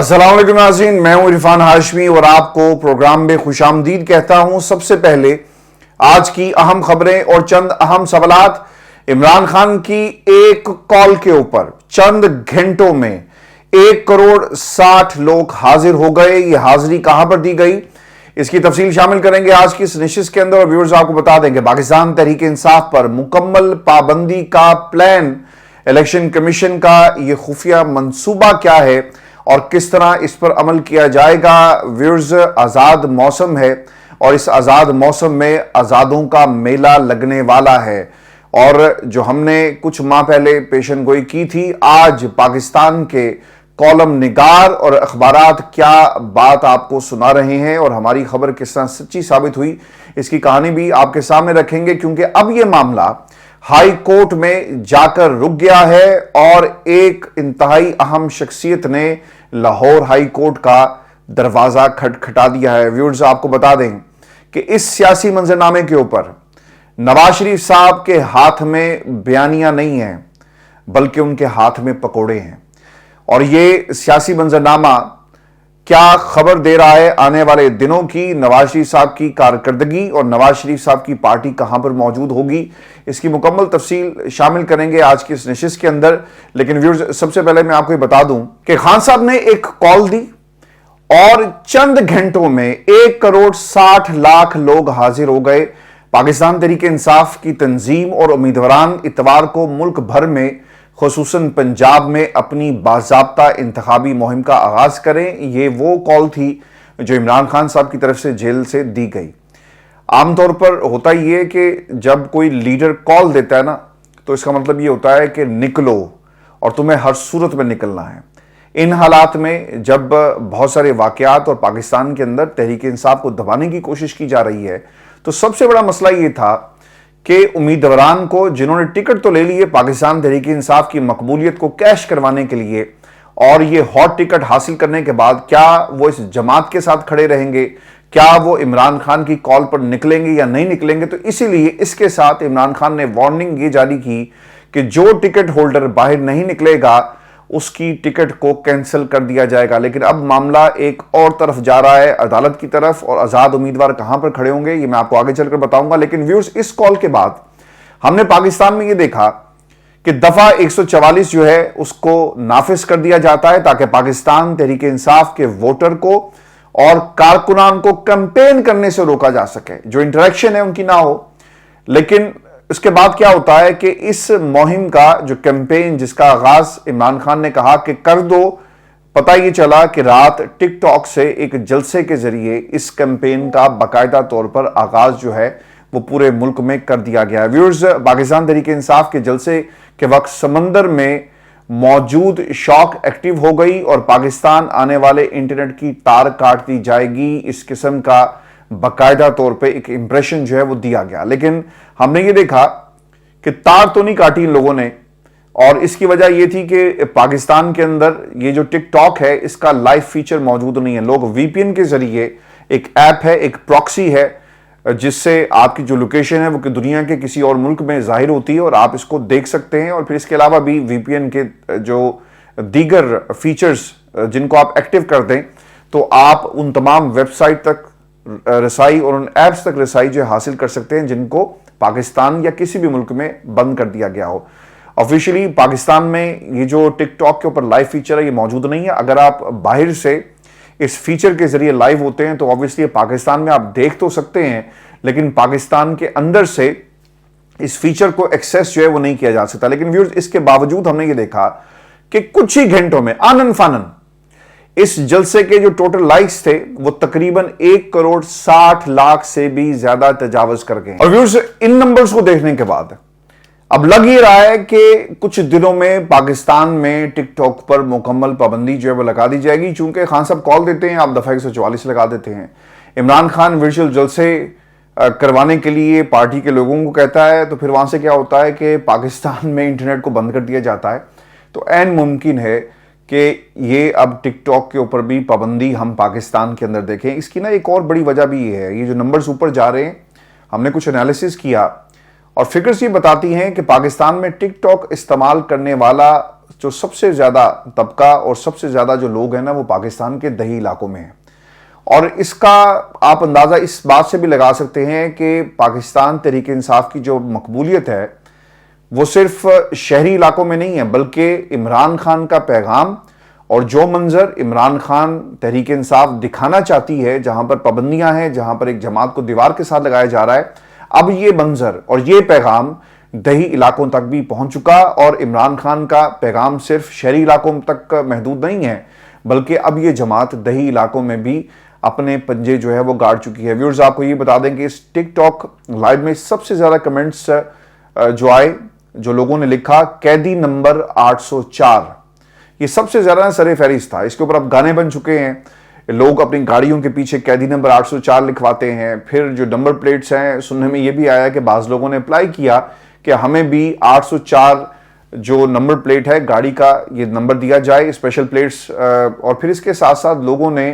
अस्सलाम वालेकुम नाज़रीन, मैं हूं इरफान हाशमी और आपको प्रोग्राम में खुशामदीद कहता हूं। सबसे पहले आज की अहम खबरें और चंद अहम सवालात। इमरान खान की एक कॉल के ऊपर चंद घंटों में 1 करोड़ 60 लोग हाजिर हो गए। ये हाजिरी कहां पर दी गई, इसकी तफसील शामिल करेंगे आज की इस नशिस्त के अंदर। और व्यूअर्स आपको बता देंगे पाकिस्तान तहरीक इंसाफ पर मुकम्मल पाबंदी का प्लान, इलेक्शन कमीशन का ये खुफिया मंसूबा क्या है और किस तरह इस पर अमल किया जाएगा। व्यूअर्स, आज़ाद मौसम है और इस आज़ाद मौसम में आज़ादों का मेला लगने वाला है। और जो हमने कुछ माह पहले पेशन गोई की थी, आज पाकिस्तान के कॉलम निगार और अखबारात क्या बात आपको सुना रहे हैं और हमारी खबर किस तरह सच्ची साबित हुई, इसकी कहानी भी आपके सामने रखेंगे। क्योंकि अब यह मामला हाई कोर्ट में जाकर रुक गया है और एक इंतहाई अहम शख्सियत ने लाहौर हाई कोर्ट का दरवाजा खटखटा दिया है। व्यूअर्स, आपको बता दें कि इस सियासी मंजरनामे के ऊपर नवाज शरीफ साहब के हाथ में बयानियां नहीं है, बल्कि उनके हाथ में पकोड़े हैं। और ये सियासी मंजरनामा क्या खबर दे रहा है आने वाले दिनों की, नवाज शरीफ साहब की कारकर्दगी और नवाज शरीफ साहब की पार्टी कहां पर मौजूद होगी, इसकी मुकम्मल तफसील शामिल करेंगे आज की इस नशिस्त के अंदर। लेकिन व्यूअर्स, सबसे पहले मैं आपको ये बता दूं कि खान साहब ने एक कॉल दी और चंद घंटों में 1 करोड़ 60 लाख लोग हाजिर हो गए। पाकिस्तान तहरीक इंसाफ की तंजीम और उम्मीदवारान इतवार को मुल्क भर में, खुसूसन पंजाब में अपनी बाज़ाब्ता इंतखाबी मुहिम का आगाज करें। ये वो कॉल थी जो इमरान खान साहब की तरफ से जेल से दी गई। आमतौर पर होता ही है कि जब कोई लीडर कॉल देता है ना, तो इसका मतलब ये होता है कि निकलो और तुम्हें हर सूरत में निकलना है। इन हालात में जब बहुत सारे वाकयात और पाकिस्तान के अंदर तहरीक इंसाफ को दबाने की कोशिश की जा रही है, तो सबसे बड़ा मसला ये था कि उम्मीदवारान को, जिन्होंने टिकट तो ले लिए पाकिस्तान तहरीक इंसाफ की मकबूलियत को कैश करवाने के लिए, और ये हॉट टिकट हासिल करने के बाद क्या वो इस जमात के साथ खड़े रहेंगे, क्या वो इमरान खान की कॉल पर निकलेंगे या नहीं निकलेंगे। तो इसीलिए इसके साथ इमरान खान ने वार्निंग ये जारी की कि जो टिकट होल्डर बाहर नहीं निकलेगा उसकी टिकट को कैंसिल कर दिया जाएगा। लेकिन अब मामला एक और तरफ जा रहा है, अदालत की तरफ, और आजाद उम्मीदवार कहां पर खड़े होंगे ये मैं आपको आगे चलकर बताऊंगा। लेकिन व्यूअर्स, इस कॉल के बाद हमने पाकिस्तान में ये देखा कि दफा 144 जो है उसको नाफिज कर दिया जाता है ताकि पाकिस्तान तहरीक इंसाफ के वोटर को और कारकुनान को कैंपेन करने से रोका जा सके, जो इंटरेक्शन है उनकी ना हो। लेकिन उसके बाद क्या होता है कि इस मुहिम का जो कैंपेन, जिसका आगाज इमरान खान ने कहा कि कर दो, पता ये चला कि रात टिकटॉक से एक जलसे के जरिए इस कैंपेन का बाकायदा तौर पर आगाज जो है वो पूरे मुल्क में कर दिया गया है। व्यूअर्स, पाकिस्तान तहरीक इंसाफ के जलसे के वक्त समंदर में मौजूद शॉक एक्टिव हो गई और पाकिस्तान आने वाले इंटरनेट की तार काट दी जाएगी, इस किस्म का बाकायदा तौर पे एक इंप्रेशन जो है वो दिया गया। लेकिन हमने ये देखा कि तार तो नहीं काटी इन लोगों ने, और इसकी वजह ये थी कि पाकिस्तान के अंदर ये जो टिकटॉक है इसका लाइव फीचर मौजूद नहीं है। लोग वीपीएन के जरिए, एक ऐप है, एक प्रॉक्सी है, जिससे आपकी जो लोकेशन है वो कि दुनिया के किसी और मुल्क में जाहिर होती है और आप इसको देख सकते हैं। और फिर इसके अलावा भी वीपीएन के जो दीगर फीचर्स जिनको आप एक्टिव कर दें तो आप उन तमाम वेबसाइट तक रसाई और उन ऐप्स तक रसाई जो हासिल कर सकते हैं जिनको पाकिस्तान या किसी भी मुल्क में बंद कर दिया गया हो। ऑफिशियली पाकिस्तान में ये जो टिकटॉक के ऊपर लाइव फीचर है ये मौजूद नहीं है। अगर आप बाहर से इस फीचर के जरिए लाइव होते हैं तो ऑब्वियसली पाकिस्तान में आप देख तो सकते हैं, लेकिन पाकिस्तान के अंदर से इस फीचर को एक्सेस जो है वो नहीं किया जा सकता। लेकिन व्यूअर्स, इसके बावजूद हमने ये देखा कि कुछ ही घंटों में आनन फानन इस जलसे के जो टोटल लाइक्स थे वो तकरीबन 1 करोड़ 60 लाख से भी ज्यादा तजावज कर गए। और व्यूअर्स, इन नंबर्स को देखने के बाद अब लग ही रहा है कि कुछ दिनों में पाकिस्तान में टिकटॉक पर मुकम्मल पाबंदी जो है वो लगा दी जाएगी। चूंकि खान साहब कॉल देते हैं, आप दफा 144 लगा देते हैं। इमरान खान वर्चुअल जलसे करवाने के लिए पार्टी के लोगों को कहता है, तो फिर वहां से क्या होता है कि पाकिस्तान में इंटरनेट को बंद कर दिया जाता है। तो ऐन मुमकिन है कि ये अब टिकटॉक के ऊपर भी पाबंदी हम पाकिस्तान के अंदर देखें। इसकी ना एक और बड़ी वजह भी ये है, ये जो नंबर्स ऊपर जा रहे हैं, हमने कुछ एनालिसिस किया और फिगर्स ये बताती हैं कि पाकिस्तान में टिकटॉक इस्तेमाल करने वाला जो सबसे ज़्यादा तबका और सबसे ज़्यादा जो लोग हैं ना वो पाकिस्तान के दही इलाकों में हैं। और इसका आप अंदाज़ा इस बात से भी लगा सकते हैं कि पाकिस्तान तहरीक इंसाफ की जो मकबूलियत है वो सिर्फ शहरी इलाकों में नहीं है, बल्कि इमरान खान का पैगाम और जो मंजर इमरान खान तहरीक इंसाफ दिखाना चाहती है, जहां पर पाबंदियां हैं, जहां पर एक जमात को दीवार के साथ लगाया जा रहा है, अब ये मंजर और ये पैगाम दही इलाकों तक भी पहुंच चुका। और इमरान खान का पैगाम सिर्फ शहरी इलाकों तक महदूद नहीं है, बल्कि अब ये जमात दही इलाकों में भी अपने पंजे जो है वो गाड़ चुकी है। व्यूअर्स, आपको ये बता दें कि इस टिकटॉक लाइव में सबसे ज्यादा कमेंट्स जो आए, जो लोगों ने लिखा कैदी नंबर 804, ये सबसे ज्यादा सरे फहरिस्त था। इसके ऊपर अब गाने बन चुके हैं, लोग अपनी गाड़ियों के पीछे कैदी नंबर 804 लिखवाते हैं। फिर जो नंबर प्लेट्स हैं, सुनने में ये भी आया कि बाज़ लोगों ने अप्लाई किया कि हमें भी 804 जो नंबर प्लेट है गाड़ी का, ये नंबर दिया जाए, स्पेशल प्लेट्स। और फिर इसके साथ साथ लोगों ने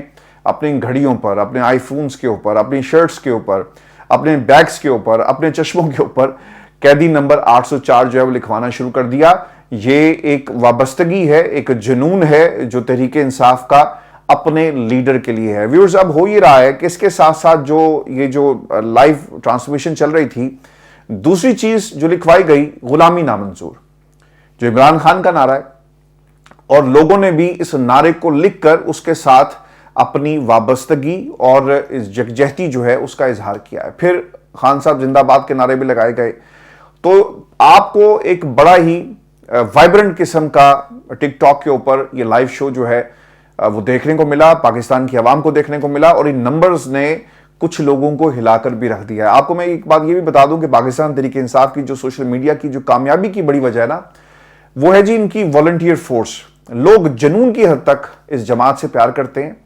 अपनी घड़ियों पर, अपने आईफोन्स के ऊपर, अपनी शर्ट्स के ऊपर, अपने बैग्स के ऊपर, अपने चश्मों के ऊपर कैदी नंबर 804 जो है वो लिखवाना शुरू कर दिया। ये एक वाबस्तगी है, एक जुनून है जो तहरीक इंसाफ का अपने लीडर के लिए है। व्यूअर्स, अब हो ये रहा है कि इसके साथ साथ जो ये जो लाइव ट्रांसमिशन चल रही थी, दूसरी चीज जो लिखवाई गई, गुलामी नामंजूर, जो इमरान खान का नारा है, और लोगों ने भी इस नारे को लिखकर उसके साथ अपनी वाबस्तगी और इस यकजहती जो है उसका इजहार किया है। फिर खान साहब जिंदाबाद के नारे भी लगाए गए। तो आपको एक बड़ा ही वाइब्रेंट किस्म का टिकटॉक के ऊपर ये लाइव शो जो है वो देखने को मिला, पाकिस्तान की आवाम को देखने को मिला, और इन नंबर्स ने कुछ लोगों को हिलाकर भी रख दिया है। आपको मैं एक बात ये भी बता दूं कि पाकिस्तान तहरीक इंसाफ की जो सोशल मीडिया की जो कामयाबी की बड़ी वजह है ना, वो है जी इनकी वॉलंटियर फोर्स। लोग जुनून की हद तक इस जमात से प्यार करते हैं,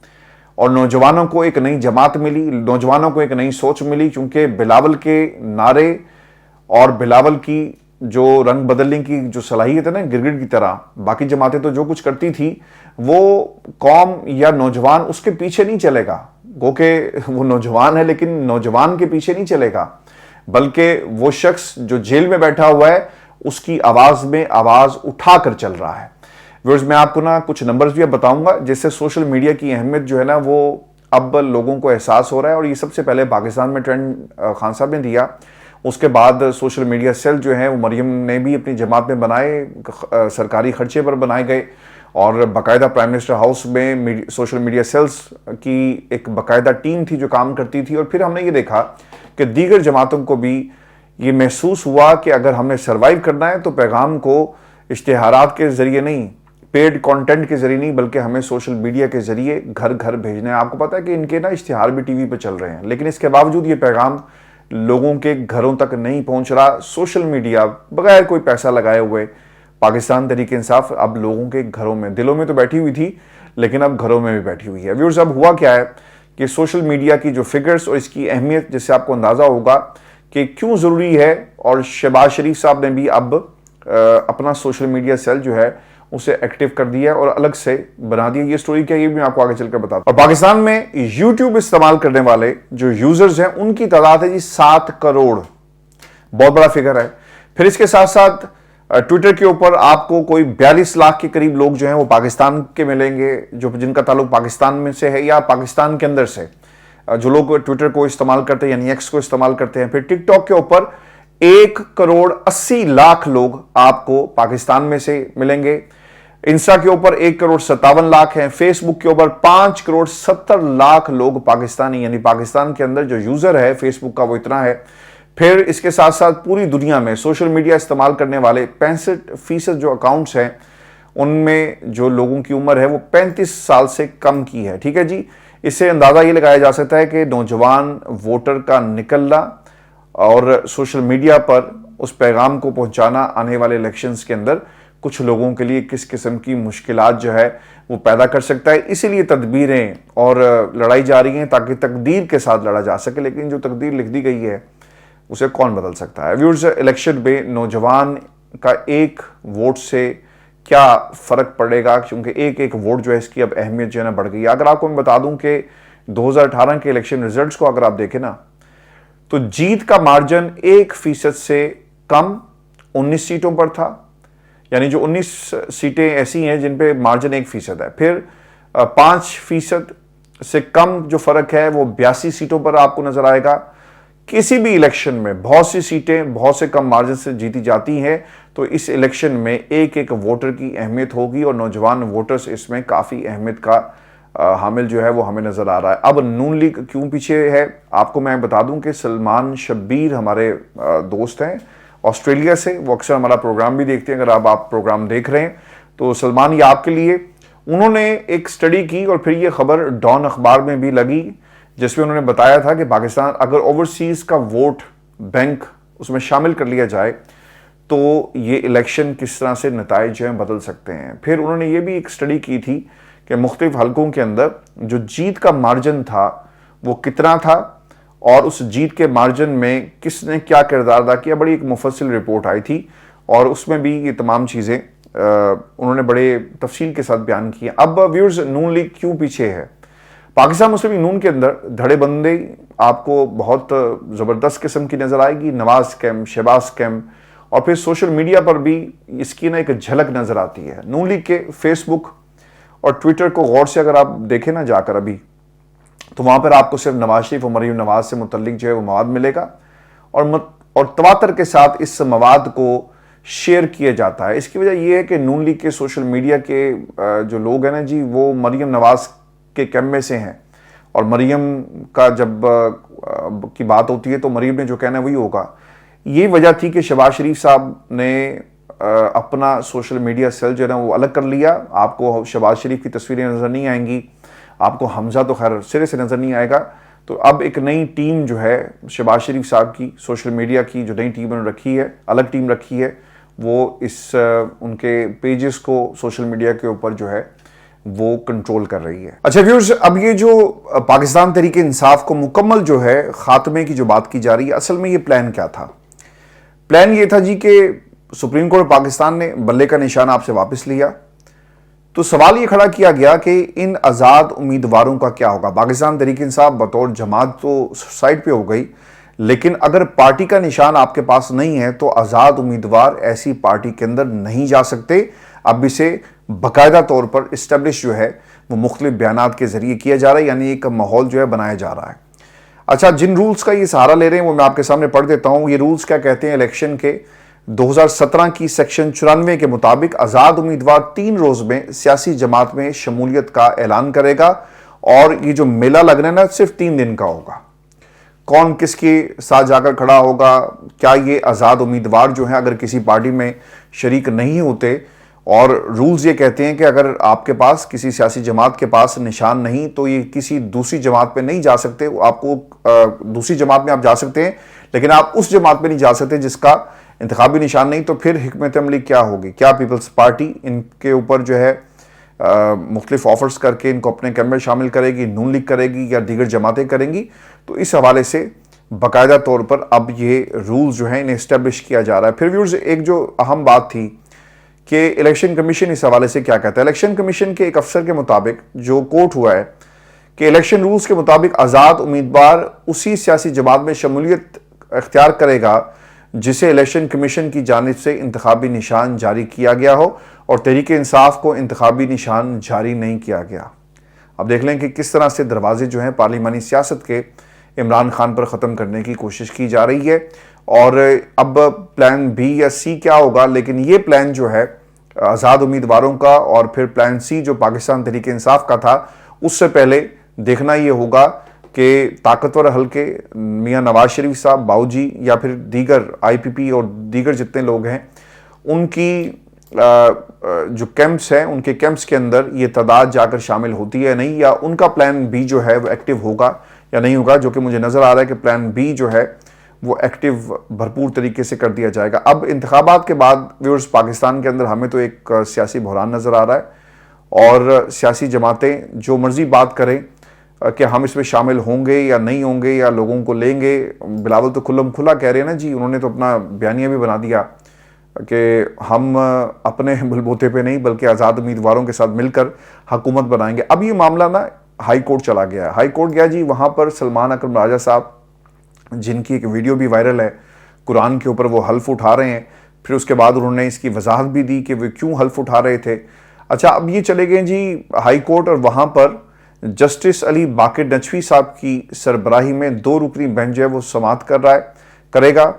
और नौजवानों को एक नई जमात मिली, नौजवानों को एक नई सोच मिली, क्योंकि बिलावल के नारे और बिलावल की जो रंग बदलने की जो सलाहियत है ना, गिरगिट की तरह, बाकी जमातें तो जो कुछ करती थी वो कौम या नौजवान उसके पीछे नहीं चलेगा। गो के वो नौजवान है लेकिन नौजवान के पीछे नहीं चलेगा, बल्कि वो शख्स जो जेल में बैठा हुआ है उसकी आवाज में आवाज उठाकर चल रहा है। व्यूअर्स, मैं आपको ना कुछ नंबर्स भी अब बताऊंगा जिससे सोशल मीडिया की अहमियत जो है ना वो अब लोगों को एहसास हो रहा है। और ये सबसे पहले पाकिस्तान में ट्रेंड खान साहब ने दिया, उसके बाद सोशल मीडिया सेल जो है वो मरियम ने भी अपनी जमात में बनाए, सरकारी खर्चे पर बनाए गए, और बाकायदा प्राइम मिनिस्टर हाउस में सोशल मीडिया सेल्स की एक बाकायदा टीम थी जो काम करती थी। और फिर हमने ये देखा कि दीगर जमातों को भी ये महसूस हुआ कि अगर हमने सर्वाइव करना है तो पैगाम को इश्तिहारात के जरिए नहीं, पेड कंटेंट के जरिए नहीं, बल्कि हमें सोशल मीडिया के जरिए घर घर भेजना है। आपको पता है कि इनके ना इश्तिहार भी टीवी पर चल रहे हैं, लेकिन इसके बावजूद ये पैगाम लोगों के घरों तक नहीं पहुंच रहा। सोशल मीडिया बगैर कोई पैसा लगाए हुए पाकिस्तान तहरीक इंसाफ अब लोगों के घरों में, दिलों में तो बैठी हुई थी लेकिन अब घरों में भी बैठी हुई है। व्यूअर्स, अब हुआ क्या है कि सोशल मीडिया की जो फिगर्स और इसकी अहमियत, जिससे आपको अंदाजा होगा कि क्यों जरूरी है, और शहबाज शरीफ साहब ने भी अब अपना सोशल मीडिया सेल जो है उसे एक्टिव कर दिया और अलग से बना दिया। ये स्टोरी क्या है ये भी मैं आपको आगे चलकर बताता हूं। और पाकिस्तान में यूट्यूब इस्तेमाल करने वाले जो यूजर्स हैं उनकी तादाद है जी 7 करोड़, बहुत बड़ा फिगर है। फिर इसके साथ साथ ट्विटर के ऊपर आपको कोई 42 लाख के करीब लोग जो हैं वो पाकिस्तान के मिलेंगे, जो जिनका ताल्लुक पाकिस्तान में से है या पाकिस्तान के अंदर से, जो लोग ट्विटर को इस्तेमाल करते हैं यानी एक्स को इस्तेमाल करते हैं। फिर टिकटॉक के ऊपर 1 करोड़ 80 लाख लोग आपको पाकिस्तान में से मिलेंगे। इंस्टा के ऊपर 1 करोड़ 57 लाख हैं। फेसबुक के ऊपर 5 करोड़ 70 लाख लोग पाकिस्तानी, यानी पाकिस्तान के अंदर जो यूजर है फेसबुक का वो इतना है। फिर इसके साथ साथ पूरी दुनिया में सोशल मीडिया इस्तेमाल करने वाले 65% जो अकाउंट्स हैं उनमें जो लोगों की उम्र है वो 35 साल से कम की है। ठीक है जी, इससे अंदाजा ये लगाया जा सकता है कि नौजवान वोटर का निकलना और सोशल मीडिया पर उस पैगाम को पहुंचाना आने वाले इलेक्शंस के अंदर कुछ लोगों के लिए किस किस्म की मुश्किलात जो है वो पैदा कर सकता है। इसीलिए तदबीरें और लड़ाई जा रही हैं ताकि तकदीर के साथ लड़ा जा सके, लेकिन जो तकदीर लिख दी गई है उसे कौन बदल सकता है। व्यूअर्स, इलेक्शन में नौजवान का एक वोट से क्या फर्क पड़ेगा, क्योंकि एक एक वोट जो है इसकी अब अहमियत जो है ना बढ़ गई है। अगर आपको मैं बता दूं कि 2018 के इलेक्शन रिजल्ट्स को अगर आप देखें ना तो जीत का मार्जिन 1% से कम 19 सीटों पर था, یعنی جو 19 سیٹیں ایسی ہیں جن پہ مارجن 1% ہے. پھر 5% سے کم جو فرق ہے وہ 82 سیٹوں پر آپ کو نظر آئے گا. کسی بھی الیکشن میں بہت سی سیٹیں بہت سے کم مارجن سے جیتی جاتی ہیں, تو اس الیکشن میں ایک ایک ووٹر کی اہمیت ہوگی, اور نوجوان ووٹرز اس میں کافی اہمیت کا حامل جو ہے وہ ہمیں نظر آ رہا ہے. اب نون لیگ کیوں پیچھے ہے, آپ کو میں بتا دوں کہ سلمان شبیر ہمارے دوست ہیں آسٹریلیا سے, وہ اکثر ہمارا پروگرام بھی دیکھتے ہیں. اگر آپ پروگرام دیکھ رہے ہیں تو سلمان, یہ آپ کے لیے, انہوں نے ایک سٹڈی کی اور پھر یہ خبر ڈان اخبار میں بھی لگی, جس میں انہوں نے بتایا تھا کہ پاکستان اگر اوورسیز کا ووٹ بینک اس میں شامل کر لیا جائے تو یہ الیکشن کس طرح سے نتائج جو ہیں بدل سکتے ہیں. پھر انہوں نے یہ بھی ایک سٹڈی کی تھی کہ مختلف حلقوں کے اندر جو جیت کا مارجن تھا وہ کتنا تھا, اور اس جیت کے مارجن میں کس نے کیا کردار ادا کیا. بڑی ایک مفصل رپورٹ آئی تھی, اور اس میں بھی یہ تمام چیزیں انہوں نے بڑے تفصیل کے ساتھ بیان کی. اب ویورز, نون لیگ کیوں پیچھے ہے؟ پاکستان مسلم لیگ نون کے اندر دھڑے بندی آپ کو بہت زبردست قسم کی نظر آئے گی. نواز کیمپ, شہباز کیمپ, اور پھر سوشل میڈیا پر بھی اس کی ایک جھلک نظر آتی ہے. نون لیگ کے فیس بک اور ٹویٹر کو غور سے اگر آپ دیکھیں نا جا کر ابھی, تو وہاں پر آپ کو صرف نواز شریف اور مریم نواز سے متعلق جو ہے وہ مواد ملے گا, اور تواتر کے ساتھ اس مواد کو شیئر کیا جاتا ہے. اس کی وجہ یہ ہے کہ نون لیگ کے سوشل میڈیا کے جو لوگ ہیں نا جی, وہ مریم نواز کے کیمپ میں سے ہیں, اور مریم کا جب کی بات ہوتی ہے تو مریم نے جو کہنا ہے وہی ہوگا. یہ وجہ تھی کہ شہباز شریف صاحب نے اپنا سوشل میڈیا سیل جو ہے نا وہ الگ کر لیا. آپ کو شہباز شریف کی تصویریں نظر نہیں آئیں گی, آپ کو حمزہ تو خیر سرے سے نظر نہیں آئے گا. تو اب ایک نئی ٹیم جو ہے شہباز شریف صاحب کی, سوشل میڈیا کی جو نئی ٹیم انہوں نے رکھی ہے, الگ ٹیم رکھی ہے, وہ ان کے پیجز کو سوشل میڈیا کے اوپر جو ہے وہ کنٹرول کر رہی ہے. اچھا ویورز, اب یہ جو پاکستان تحریک انصاف کو مکمل جو ہے خاتمے کی جو بات کی جا رہی ہے, اصل میں یہ پلان کیا تھا؟ پلان یہ تھا جی کہ سپریم کورٹ پاکستان نے بلے کا نشان آپ سے واپس لیا, تو سوال یہ کھڑا کیا گیا کہ ان آزاد امیدواروں کا کیا ہوگا. پاکستان تحریک انصاف بطور جماعت تو سائٹ پہ ہو گئی, لیکن اگر پارٹی کا نشان آپ کے پاس نہیں ہے تو آزاد امیدوار ایسی پارٹی کے اندر نہیں جا سکتے. اب اسے باقاعدہ طور پر اسٹیبلش جو ہے وہ مختلف بیانات کے ذریعے کیا جا رہا ہے, یعنی ایک ماحول جو ہے بنایا جا رہا ہے. اچھا, جن رولز کا یہ سہارا لے رہے ہیں وہ میں آپ کے سامنے پڑھ دیتا ہوں. یہ رولز کیا کہتے ہیں؟ الیکشن کے 2017 کی سیکشن 94 کے مطابق آزاد امیدوار 3 روز میں سیاسی جماعت میں شمولیت کا اعلان کرے گا, اور یہ جو میلہ لگنا ہے نا صرف 3 دن کا ہوگا. کون کس کے ساتھ جا کر کھڑا ہوگا, کیا یہ آزاد امیدوار جو ہیں اگر کسی پارٹی میں شریک نہیں ہوتے, اور رولز یہ کہتے ہیں کہ اگر آپ کے پاس کسی سیاسی جماعت کے پاس نشان نہیں تو یہ کسی دوسری جماعت پہ نہیں جا سکتے. آپ کو دوسری جماعت میں آپ جا سکتے ہیں, لیکن آپ اس جماعت پہ نہیں جا سکتے جس کا انتخابی نشان نہیں. تو پھر حکمت عملی کیا ہوگی؟ کیا پیپلز پارٹی ان کے اوپر جو ہے مختلف آفرز کر کے ان کو اپنے کیمپ میں شامل کرے گی, نون لیگ کرے گی, یا دیگر جماعتیں کریں گی؟ تو اس حوالے سے باقاعدہ طور پر اب یہ رولز جو ہیں انہیں اسٹیبلش کیا جا رہا ہے. پھر ویورز, ایک جو اہم بات تھی کہ الیکشن کمیشن اس حوالے سے کیا کہتا ہے. الیکشن کمیشن کے ایک افسر کے مطابق جو کوٹ ہوا ہے کہ الیکشن رولز کے مطابق آزاد امیدوار اسی سیاسی جماعت میں شمولیت اختیار کرے گا جسے الیکشن کمیشن کی جانب سے انتخابی نشان جاری کیا گیا ہو, اور تحریک انصاف کو انتخابی نشان جاری نہیں کیا گیا. اب دیکھ لیں کہ کس طرح سے دروازے جو ہیں پارلیمانی سیاست کے عمران خان پر ختم کرنے کی کوشش کی جا رہی ہے. اور اب پلان بی یا سی کیا ہوگا, لیکن یہ پلان جو ہے آزاد امیدواروں کا, اور پھر پلان سی جو پاکستان تحریک انصاف کا تھا, اس سے پہلے دیکھنا یہ ہوگا کہ طاقتور حلقے میاں نواز شریف صاحب, باؤ جی, یا پھر دیگر آئی پی پی اور دیگر جتنے لوگ ہیں, ان کی جو کیمپس ہیں ان کے کیمپس کے اندر یہ تعداد جا کر شامل ہوتی ہے نہیں, یا ان کا پلان بی جو ہے وہ ایکٹیو ہوگا یا نہیں ہوگا, جو کہ مجھے نظر آ رہا ہے کہ پلان بی جو ہے وہ ایکٹیو بھرپور طریقے سے کر دیا جائے گا. اب انتخابات کے بعد ویورز پاکستان کے اندر ہمیں تو ایک سیاسی بحران نظر آ رہا ہے, اور سیاسی جماعتیں جو مرضی بات کریں کہ ہم اس میں شامل ہوں گے یا نہیں ہوں گے یا لوگوں کو لیں گے. بلاول تو کھلم کھلا کہہ رہے ہیں نا جی, انہوں نے تو اپنا بیانیہ بھی بنا دیا کہ ہم اپنے بلبوتے پہ نہیں بلکہ آزاد امیدواروں کے ساتھ مل کر حکومت بنائیں گے. اب یہ معاملہ نا ہائی کورٹ چلا گیا ہے. ہائی کورٹ گیا جی, وہاں پر سلمان اکرم راجہ صاحب جن کی ایک ویڈیو بھی وائرل ہے, قرآن کے اوپر وہ حلف اٹھا رہے ہیں, پھر اس کے بعد انہوں نے اس کی وضاحت بھی دی کہ وہ کیوں حلف اٹھا رہے تھے۔ اچھا، اب یہ چلے گئے جی ہائی کورٹ، اور وہاں پر جسٹس علی باقر نجوی صاحب کی سربراہی میں 2 رکنی بینچ جو ہے وہ سماعت کرے گا۔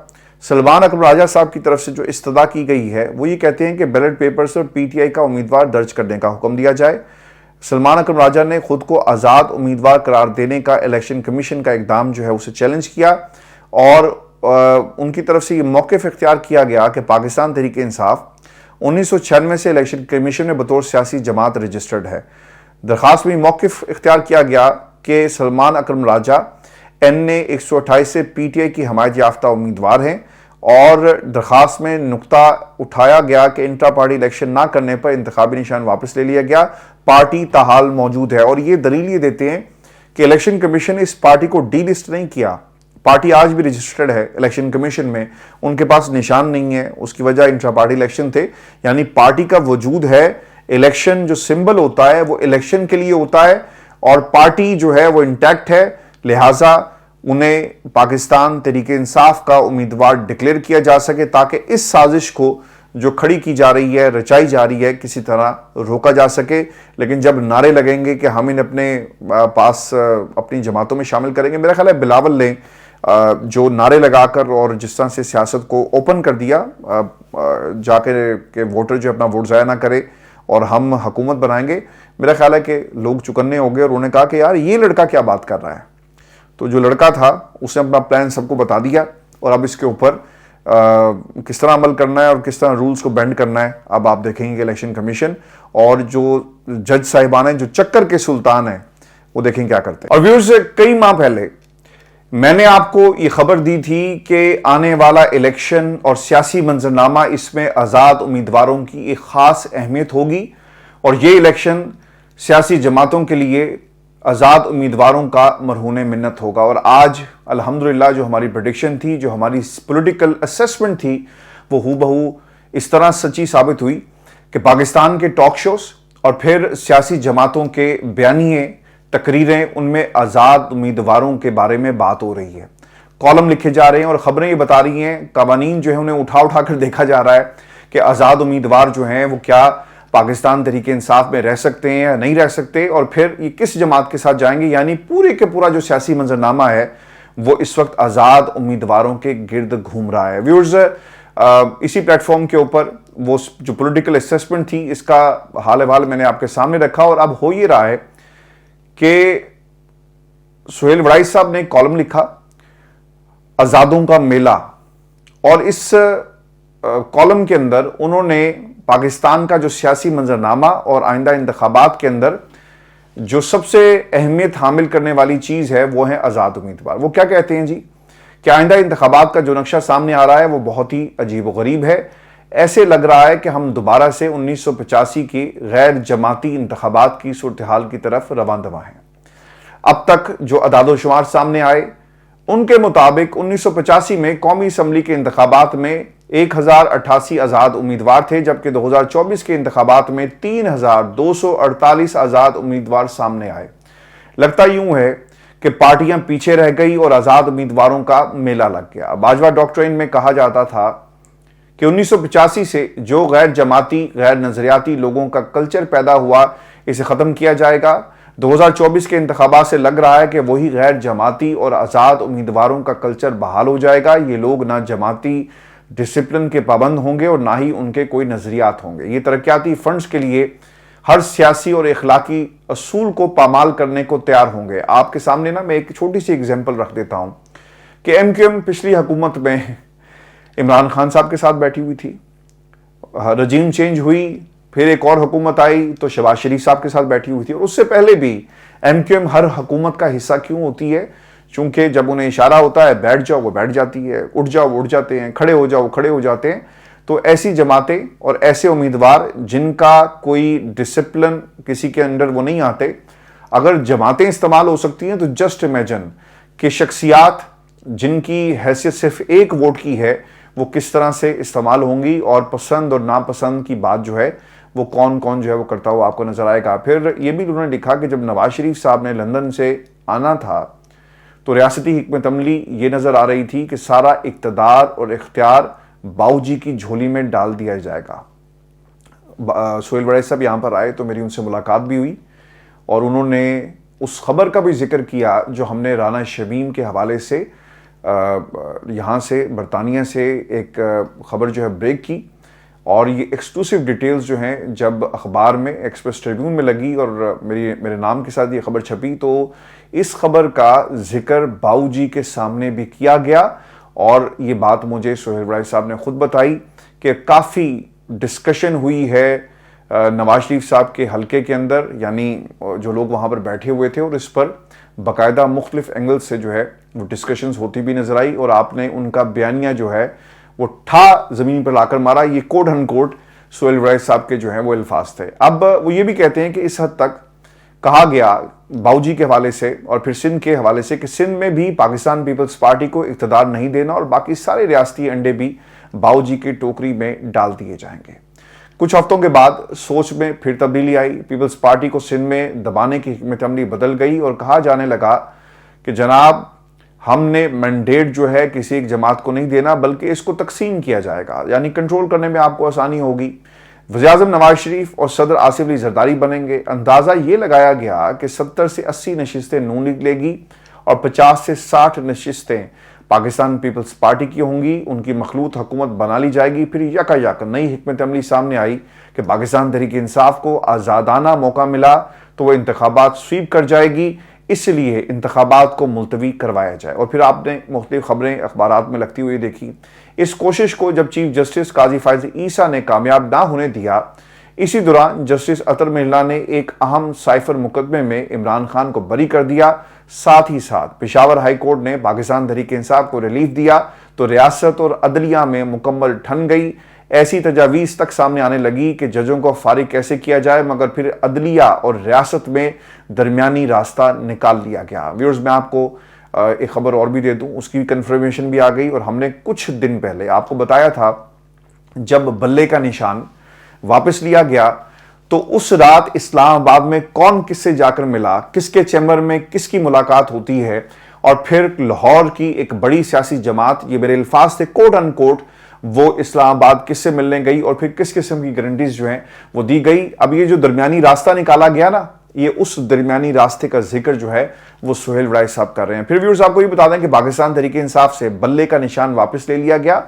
سلمان اکرم راجہ صاحب کی طرف سے جو استدعا کی گئی ہے وہ یہ کہتے ہیں کہ بیلٹ پیپرز اور پی ٹی آئی کا امیدوار درج کرنے کا حکم دیا جائے۔ سلمان اکرم راجہ نے خود کو آزاد امیدوار قرار دینے کا الیکشن کمیشن کا اقدام جو ہے اسے چیلنج کیا، اور ان کی طرف سے یہ موقف اختیار کیا گیا کہ پاکستان تحریک انصاف 1996 سے الیکشن کمیشن میں بطور سیاسی جماعت رجسٹرڈ ہے۔ درخواست میں موقف اختیار کیا گیا کہ سلمان اکرم راجہ این اے 128 سے پی ٹی آئی کی حمایت یافتہ امیدوار ہیں، اور درخواست میں نقطہ اٹھایا گیا کہ انٹرا پارٹی الیکشن نہ کرنے پر انتخابی نشان واپس لے لیا گیا، پارٹی تاحال موجود ہے، اور یہ دلیل یہ دیتے ہیں کہ الیکشن کمیشن نے اس پارٹی کو ڈی لسٹ نہیں کیا، پارٹی آج بھی رجسٹرڈ ہے الیکشن کمیشن میں، ان کے پاس نشان نہیں ہے، اس کی وجہ انٹرا پارٹی الیکشن تھے، یعنی پارٹی کا وجود ہے، الیکشن جو سمبل ہوتا ہے وہ الیکشن کے لیے ہوتا ہے، اور پارٹی جو ہے وہ انٹیکٹ ہے، لہٰذا انہیں پاکستان تحریک انصاف کا امیدوار ڈکلیئر کیا جا سکے تاکہ اس سازش کو جو کھڑی کی جا رہی ہے، رچائی جا رہی ہے، کسی طرح روکا جا سکے۔ لیکن جب نعرے لگیں گے کہ ہم انہیں اپنے پاس اپنی جماعتوں میں شامل کریں گے، میرا خیال ہے بلاول نے جو نعرے لگا کر اور جس طرح سے سیاست کو اوپن کر دیا، جا کے کہ ووٹر جو اپنا ووٹ ضائع نہ کرے اور ہم حکومت بنائیں گے، میرا خیال ہے کہ لوگ چکنے ہو گئے، اور انہوں نے کہا کہ یار یہ لڑکا کیا بات کر رہا ہے۔ تو جو لڑکا تھا اس نے اپنا پلان سب کو بتا دیا، اور اب اس کے اوپر کس طرح عمل کرنا ہے اور کس طرح رولز کو بینڈ کرنا ہے، اب آپ دیکھیں گے الیکشن کمیشن اور جو جج صاحبان ہیں جو چکر کے سلطان ہیں وہ دیکھیں کیا کرتے ہیں۔ اور ویورز، کئی ماہ پہلے میں نے آپ کو یہ خبر دی تھی کہ آنے والا الیکشن اور سیاسی منظرنامہ اس میں آزاد امیدواروں کی ایک خاص اہمیت ہوگی، اور یہ الیکشن سیاسی جماعتوں کے لیے آزاد امیدواروں کا مرہون منت ہوگا۔ اور آج الحمدللہ جو ہماری پریڈکشن تھی، جو ہماری پولیٹیکل اسیسمنٹ تھی، وہ ہو بہو اس طرح سچی ثابت ہوئی کہ پاکستان کے ٹاک شوز اور پھر سیاسی جماعتوں کے بیانیے، تقریریں، ان میں آزاد امیدواروں کے بارے میں بات ہو رہی ہے، کالم لکھے جا رہے ہیں، اور خبریں یہ بتا رہی ہیں، قوانین جو ہیں انہیں اٹھا کر دیکھا جا رہا ہے کہ آزاد امیدوار جو ہیں وہ کیا پاکستان تحریک انصاف میں رہ سکتے ہیں یا نہیں رہ سکتے، اور پھر یہ کس جماعت کے ساتھ جائیں گے۔ یعنی پورے کے پورا جو سیاسی منظرنامہ ہے وہ اس وقت آزاد امیدواروں کے گرد گھوم رہا ہے۔ ویورز، اسی پلیٹ فارم کے اوپر وہ جو پولیٹیکل اسیسمنٹ تھی اس کا حال احوال میں نے آپ کے سامنے رکھا، اور اب ہو یہ رہا ہے کہ سہیل وڑائی صاحب نے ایک کالم لکھا، آزادوں کا میلہ، اور اس کالم کے اندر انہوں نے پاکستان کا جو سیاسی منظرنامہ اور آئندہ انتخابات کے اندر جو سب سے اہمیت حامل کرنے والی چیز ہے وہ ہے آزاد امیدوار۔ وہ کیا کہتے ہیں جی کہ آئندہ انتخابات کا جو نقشہ سامنے آ رہا ہے وہ بہت ہی عجیب و غریب ہے، ایسے لگ رہا ہے کہ ہم دوبارہ سے 1985 کی غیر جماعتی انتخابات کی صورتحال کی طرف رواں دواں ہیں۔ اب تک جو اعداد و شمار سامنے آئے ان کے مطابق 1985 میں قومی اسمبلی کے انتخابات میں 1088 آزاد امیدوار تھے، جبکہ 2024 کے انتخابات میں 3248 آزاد امیدوار سامنے آئے۔ لگتا یوں ہے کہ پارٹیاں پیچھے رہ گئی اور آزاد امیدواروں کا میلہ لگ گیا۔ باجوہ ڈاکٹرین میں کہا جاتا تھا کہ 1985 سے جو غیر جماعتی، غیر نظریاتی لوگوں کا کلچر پیدا ہوا اسے ختم کیا جائے گا۔ 2024 کے انتخابات سے لگ رہا ہے کہ وہی غیر جماعتی اور آزاد امیدواروں کا کلچر بحال ہو جائے گا۔ یہ لوگ نہ جماعتی ڈسپلن کے پابند ہوں گے اور نہ ہی ان کے کوئی نظریات ہوں گے۔ یہ ترقیاتی فنڈز کے لیے ہر سیاسی اور اخلاقی اصول کو پامال کرنے کو تیار ہوں گے۔ آپ کے سامنے میں ایک چھوٹی سی اگزامپل رکھ دیتا ہوں کہ ایم کیو ایم پچھلی حکومت میں عمران خان صاحب کے ساتھ بیٹھی ہوئی تھی، رجیم چینج ہوئی، پھر ایک اور حکومت آئی تو شہباز شریف صاحب کے ساتھ بیٹھی ہوئی تھی، اور اس سے پہلے بھی ایم کیو ایم ہر حکومت کا حصہ کیوں ہوتی ہے؟ چونکہ جب انہیں اشارہ ہوتا ہے بیٹھ جاؤ وہ بیٹھ جاتی ہے، اٹھ جاؤ وہ اٹھ جاتے ہیں، کھڑے ہو جاؤ وہ کھڑے ہو جاتے ہیں۔ تو ایسی جماعتیں اور ایسے امیدوار جن کا کوئی ڈسپلن کسی کے انڈر وہ نہیں آتے، اگر جماعتیں استعمال ہو سکتی ہیں تو جسٹ امیجن کہ شخصیات جن کی حیثیت صرف ایک ووٹ کی ہے وہ کس طرح سے استعمال ہوں گی، اور پسند اور ناپسند کی بات جو ہے وہ کون کون جو ہے وہ کرتا ہوا آپ کو نظر آئے گا۔ پھر یہ بھی انہوں نے لکھا کہ جب نواز شریف صاحب نے لندن سے آنا تھا تو ریاستی حکمت عملی یہ نظر آ رہی تھی کہ سارا اقتدار اور اختیار बाऊजी की झोली में डाल दिया जाएगा। सोहेल वरैसी साहब यहाँ पर आए तो मेरी उनसे मुलाकात भी हुई और उन्होंने उस खबर का भी जिक्र किया जो हमने राना शमीम के हवाले से यहाँ से बरतानिया से एक खबर जो है ब्रेक की, और ये एक्सक्लूसिव डिटेल्स जो हैं जब अखबार में एक्सप्रेस ट्रिब्यून में लगी और मेरे नाम के साथ ये खबर छपी तो इस खबर का जिक्र बाऊजी के सामने भी किया गया। और ये बात मुझे सोहेल वरैसी साहब ने खुद बताई कि काफ़ी डिस्कशन हुई है नवाज शरीफ साहब के हलके के अंदर, यानी जो लोग वहाँ पर बैठे हुए थे, और इस पर बाकायदा मुख्तलिफ एंगल से जो है वो डिस्कशंस होती भी नजर आई और आपने उनका बयानिया जो है वो ठा ज़मीन पर लाकर मारा। ये कोट अनकोट सोहेल वरैसी साहब के जो है वो अल्फाज थे। अब वो ये भी कहते हैं कि इस हद तक कहा गया बाऊजी के हवाले से और फिर सिंध के हवाले से कि सिंध में भी पाकिस्तान पीपल्स पार्टी को इक़्तिदार नहीं देना और बाकी सारे रियासती अंडे भी बाऊजी की टोकरी में डाल दिए जाएंगे। कुछ हफ्तों के बाद सोच में फिर तब्दीली आई। पीपल्स पार्टी को सिंध में दबाने की हिकमत अमली बदल गई और कहा जाने लगा कि जनाब हमने मैंडेट जो है किसी एक जमात को नहीं देना बल्कि इसको तकसीम किया जाएगा, यानी कंट्रोल करने में आपको आसानी होगी। वज़ीर-ए-आज़म नवाज शरीफ और सदर आसिफ अली जरदारी बनेंगे। अंदाज़ा ये लगाया गया कि 70 से 80 नशिस्तें नून लीग लेगी और 50 से 60 नशिस्तें पाकिस्तान पीपल्स पार्टी की होंगी। उनकी मखलूत हुकूमत बना ली जाएगी। फिर यका नई हिकमत अमली सामने आई कि पाकिस्तान तहरीक इंसाफ को आज़ादाना मौका मिला तो वह इंतखाबात स्वीप कर जाएगी, इसलिए इंतखाबात को मुलतवी करवाया जाए। और फिर आपने मुख्तलिफ खबरें अखबारात में लगती हुई देखी। इस कोशिश को जब चीफ जस्टिस काजी फायज ईसा ने कामयाब ना होने दिया, इसी दौरान जस्टिस अतर महिला ने एक अहम साइफर मुकदमे में इमरान खान को बरी कर दिया। साथ ही साथ पेशावर हाई कोर्ट ने पाकिस्तान तहरीक इंसाफ को रिलीफ दिया तो रियासत और अदलिया में मुकम्मल ठन गई। ऐसी तजावीज़ तक सामने आने लगी कि जजों को फारिग कैसे किया जाए, मगर फिर अदलिया और रियासत में दरमियानी रास्ता निकाल लिया गया। व्यूअर्स, मैं आपको एक खबर और भी दे दूं, उसकी कंफर्मेशन भी आ गई। और हमने कुछ दिन पहले आपको बताया था जब बल्ले का निशान वापस लिया गया तो उस रात इस्लामाबाद में कौन किससे जाकर मिला, किसके चैम्बर में किसकी मुलाकात होती है, और फिर लाहौर की एक बड़ी सियासी जमात, ये मेरे अल्फाज थे कोट अनकोट, वो इस्लामाबाद किससे मिलने गई और फिर किस किस्म की गारंटीज जो हैं वो दी गई। अब ये जो दरमियानी रास्ता निकाला गया ना, ये उस दरमियानी रास्ते का जिक्र जो है वो सोहेल वरैसी साहब कर रहे हैं। फिर व्यूअर्स आपको ये बता दें कि पाकिस्तान तहरीक इंसाफ से बल्ले का निशान वापस ले लिया गया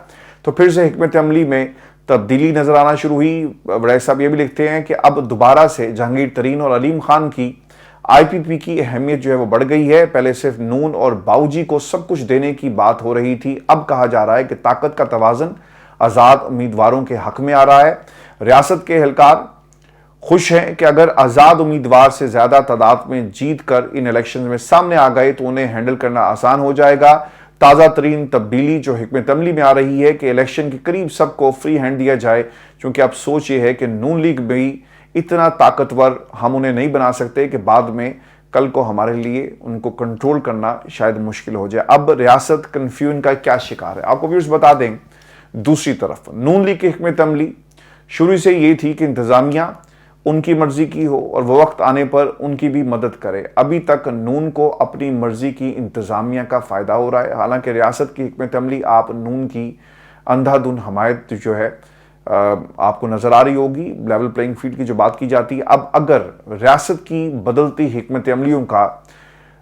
तो फिर से हिकमत अमली में तब्दीली नजर आना शुरू हुई। वरैसी साहब ये भी लिखते हैं कि अब दोबारा से जहांगीर तरीन और अलीम खान की IPP की अहमियत जो है वो बढ़ गई है। पहले सिर्फ नून और बाऊजी को सब कुछ देने की बात हो रही थी, अब कहा जा रहा है कि ताकत का तवाज़न आज़ाद उम्मीदवारों के हक में आ रहा है। रियासत के एहलकार खुश हैं कि अगर आज़ाद उम्मीदवार से ज़्यादा तादाद में जीत कर इन इलेक्शन में सामने आ गए तो उन्हें हैंडल करना आसान हो जाएगा। ताज़ा तरीन तब्दीली जो हिकमत अमली में आ रही है कि इलेक्शन के करीब सबको फ्री हैंड दिया जाए, क्योंकि अब सोच ये है कि नून लीग भी इतना ताकतवर हम उन्हें नहीं बना सकते कि बाद में कल को हमारे लिए उनको कंट्रोल करना शायद मुश्किल हो जाए। अब रियासत कन्फ्यूजन का क्या शिकार है, आपको व्यूअर्स बता दें। दूसरी तरफ नून लीग की हिकमत अमली शुरू से ये थी कि इंतज़ामिया उनकी मर्जी की हो और वो वक्त आने पर उनकी भी मदद करे। अभी तक नून को अपनी मर्जी की इंतज़ामिया का फ़ायदा हो रहा है। हालांकि रियासत की हिकमत अमली आप नून की अंधाधुन हमायत जो है आपको नज़र आ रही होगी। लेवल प्लेइंग फील्ड की जो बात की जाती है, अब अगर रियासत की बदलती हिकमत अमलियों का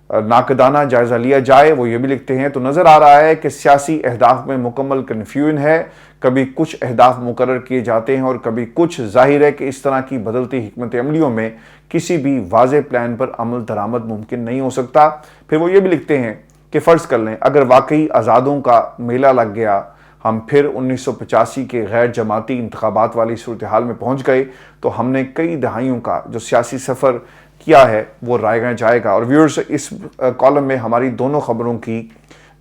नाकदाना जायज़ा लिया जाए, वो ये भी लिखते हैं, तो नज़र आ रहा है कि सियासी अहदाफ में मुकम्मल कन्फ्यूजन है। कभी कुछ अहदाफ मुकर्रर किए जाते हैं और कभी कुछ। जाहिर है कि इस तरह की बदलती हिकमत अमलियों में किसी भी वाज़े प्लान पर अमल दरामद मुमकिन नहीं हो सकता। फिर वो ये भी लिखते हैं कि फ़र्ज़ कर लें अगर वाकई आज़ादों का मेला लग गया, हम फिर 1985 के गैर जमाती इंतखाबात वाली सूरत हाल में पहुँच गए तो हमने कई दहाइयों का जो सियासी सफ़र किया है वो रायगा जाएगा। और व्यूअर्स, इस कॉलम में हमारी दोनों खबरों की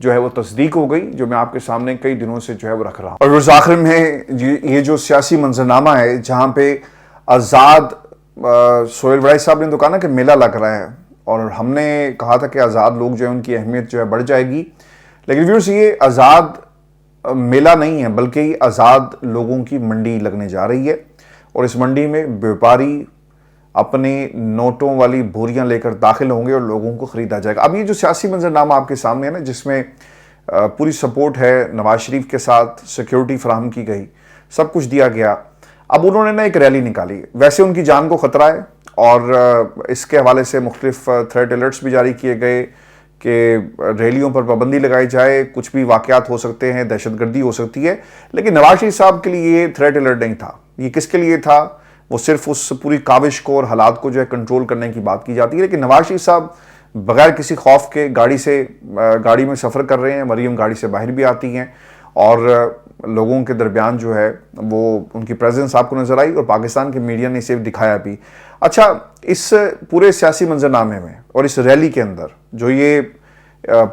जो है वो तस्दीक हो गई, जो मैं आपके सामने कई दिनों से जो है वो रख रहा हूँ। और व्यूअर्स, आखिर में ये जो सियासी मंजरनामा है जहाँ पे आज़ाद सोहेल वरैसी साहब ने तो कहा ना कि मेला लग रहा है, और हमने कहा था कि आज़ाद लोग जो है उनकी अहमियत जो है बढ़ जाएगी। लेकिन व्यूअर्स, ये आज़ाद मेला नहीं है बल्कि आज़ाद लोगों की मंडी लगने जा रही है, और इस मंडी में व्यापारी अपने नोटों वाली बोरियां लेकर दाखिल होंगे और लोगों को खरीदा जाएगा। अब ये जो सियासी मंजरनामा आपके सामने है ना, जिसमें پوری سپورٹ ہے نواز شریف کے ساتھ، سیکیورٹی فراہم کی گئی، سب کچھ دیا گیا۔ اب انہوں نے ایک ریلی نکالی، ویسے ان کی جان کو خطرہ ہے اور اس کے حوالے سے مختلف تھریٹ الرٹس بھی جاری کیے گئے کہ ریلیوں پر پابندی لگائی جائے، کچھ بھی واقعات ہو سکتے ہیں، دہشت گردی ہو سکتی ہے۔ لیکن نواز شریف صاحب کے لیے یہ تھریٹ الرٹ نہیں تھا، یہ کس کے لیے تھا؟ وہ صرف اس پوری کاوش کو اور حالات کو جو ہے کنٹرول کرنے کی بات کی جاتی ہے۔ لیکن نواز شریف صاحب بغیر کسی خوف کے گاڑی میں سفر کر رہے ہیں، مریم گاڑی سے باہر بھی آتی ہیں اور لوگوں کے درمیان جو ہے وہ ان کی پریزنس آپ کو نظر آئی، اور پاکستان کے میڈیا نے اسے دکھایا بھی۔ اچھا، اس پورے سیاسی منظرنامے میں اور اس ریلی کے اندر جو یہ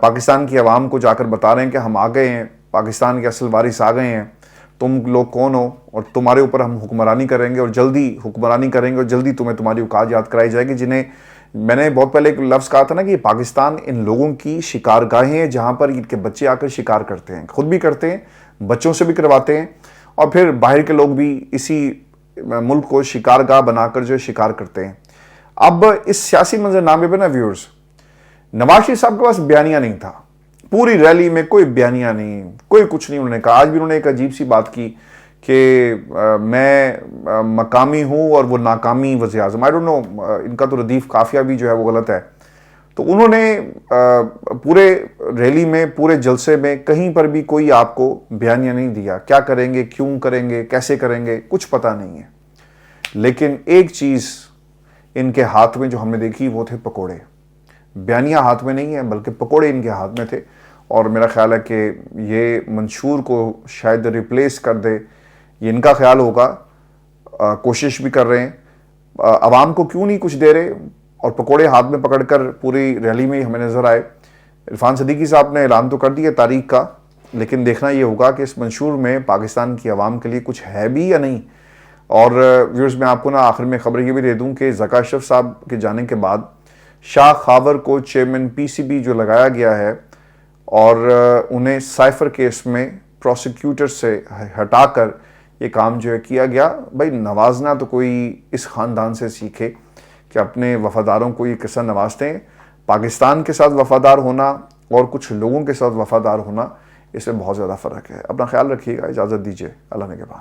پاکستان کی عوام کو جا کر بتا رہے ہیں کہ ہم آ گئے ہیں، پاکستان کے اصل وارث آ گئے ہیں، تم لوگ کون ہو اور تمہارے اوپر ہم حکمرانی کریں گے اور جلدی حکمرانی کریں گے اور جلدی تمہیں تمہاری اوقات یاد کرائی جائے گی، جنہیں میں نے بہت پہلے ایک لفظ کہا تھا نا کہ پاکستان ان لوگوں کی شکار گاہیں ہیں جہاں پر ان کے بچے آ کر شکار کرتے ہیں، خود بھی کرتے ہیں، بچوں سے بھی کرواتے ہیں، اور پھر باہر کے لوگ بھی اسی ملک کو شکار گاہ بنا کر جو شکار کرتے ہیں۔ اب اس سیاسی منظرنامے پہ نا ویورز، نواز شریف صاحب کے پاس بیانیہ نہیں تھا، پوری ریلی میں کوئی بیانیہ نہیں، کوئی کچھ نہیں انہوں نے کہا۔ آج بھی انہوں نے ایک عجیب سی بات کی کہ میں مقامی ہوں اور وہ ناکامی وزیر اعظم، آئی ڈونٹ نو، ان کا تو ردیف قافیہ بھی جو ہے وہ غلط ہے۔ تو انہوں نے پورے ریلی میں، پورے جلسے میں کہیں پر بھی کوئی آپ کو بیانیہ نہیں دیا، کیا کریں گے، کیوں کریں گے، کیسے کریں گے، کچھ پتہ نہیں ہے۔ لیکن ایک چیز ان کے ہاتھ میں جو ہم نے دیکھی وہ تھے پکوڑے۔ بیانیہ ہاتھ میں نہیں ہے بلکہ پکوڑے ان کے ہاتھ میں تھے، اور میرا خیال ہے کہ یہ منشور کو شاید ریپلیس کر دے، یہ ان کا خیال ہوگا، کوشش بھی کر رہے ہیں۔ عوام کو کیوں نہیں کچھ دے رہے، اور پکوڑے ہاتھ میں پکڑ کر پوری ریلی میں ہمیں نظر آئے۔ عرفان صدیقی صاحب نے اعلان تو کر دیا تاریخ کا، لیکن دیکھنا یہ ہوگا کہ اس منشور میں پاکستان کی عوام کے لیے کچھ ہے بھی یا نہیں۔ اور ویورز، میں آپ کو نا آخر میں خبر یہ بھی دے دوں کہ ذکا اشرف صاحب کے جانے کے بعد شاہ خاور کو چیئرمین پی سی بی جو لگایا گیا ہے، اور انہیں سائفر کیس میں پروسیکیوٹر سے ہٹا کر یہ کام جو ہے کیا گیا۔ بھائی، نوازنا تو کوئی اس خاندان سے سیکھے کہ اپنے وفاداروں کو یہ قصہ نوازتے ہیں۔ پاکستان کے ساتھ وفادار ہونا اور کچھ لوگوں کے ساتھ وفادار ہونا، اس میں بہت زیادہ فرق ہے۔ اپنا خیال رکھیے گا، اجازت دیجیے، اللہ نگہبان۔